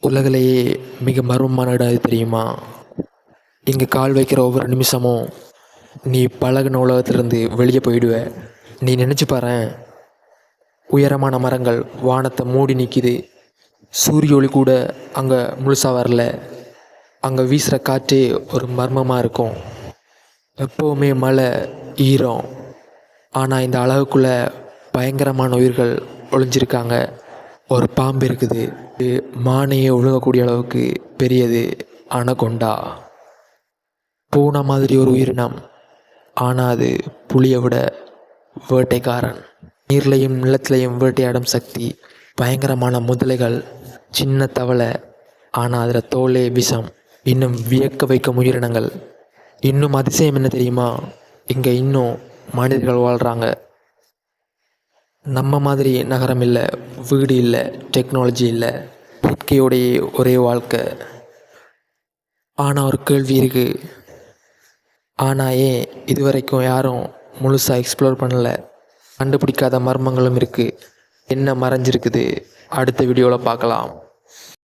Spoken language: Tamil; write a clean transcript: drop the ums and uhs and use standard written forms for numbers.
உலகிலேயே மிக மர்மமான இடம் அது தெரியுமா? இங்கே கால் வைக்கிற ஒவ்வொரு நிமிஷமும் நீ பழகின உலகத்திலிருந்து வெளியே போயிடுவ. நீ நினச்சி பாரேன், உயரமான மரங்கள் வானத்தை மூடி நிற்கிது. சூரிய ஒளி கூட அங்கே முழுசாக வரல. அங்கே வீசுகிற காற்றே ஒரு மர்மமாக இருக்கும். எப்போவுமே மழை, ஈரம். ஆனால் இந்த அழகுக்குள்ளே பயங்கரமான உயிர்கள் ஒளிஞ்சிருக்காங்க. ஒரு பாம்பு இருக்குது, மானையே ஒழுங்கக்கூடிய அளவுக்கு பெரியது. அனகொண்டா. பூனை மாதிரி ஒரு உயிரினம், ஆனால் அது புலியை விட வேட்டைக்காரன். நீர்லையும் நிலத்திலையும் வேட்டையாடும் சக்தி. பயங்கரமான முதலைகள், சின்ன தவளை, ஆனால் அதில் தோலே விஷம். இன்னும் வியக்க வைக்கும் உயிரினங்கள். இன்னும் அதிசயம் என்ன தெரியுமா? இங்கே இன்னும் மனிதர்கள் வாழ்கிறாங்க. நம்ம மாதிரி நகரம் இல்லை, வீடு இல்லை, டெக்னாலஜி இல்லை, இயற்கையோடைய ஒரே வாழ்க்கை. ஆனால் ஒரு கேள்வி இருக்குது. ஆனால் ஏன் இதுவரைக்கும் யாரும் முழுசாக எக்ஸ்ப்ளோர் பண்ணலை? கண்டுபிடிக்காத மர்மங்களும் இருக்குது. என்ன மறைஞ்சிருக்குது? அடுத்த வீடியோவில் பார்க்கலாம்.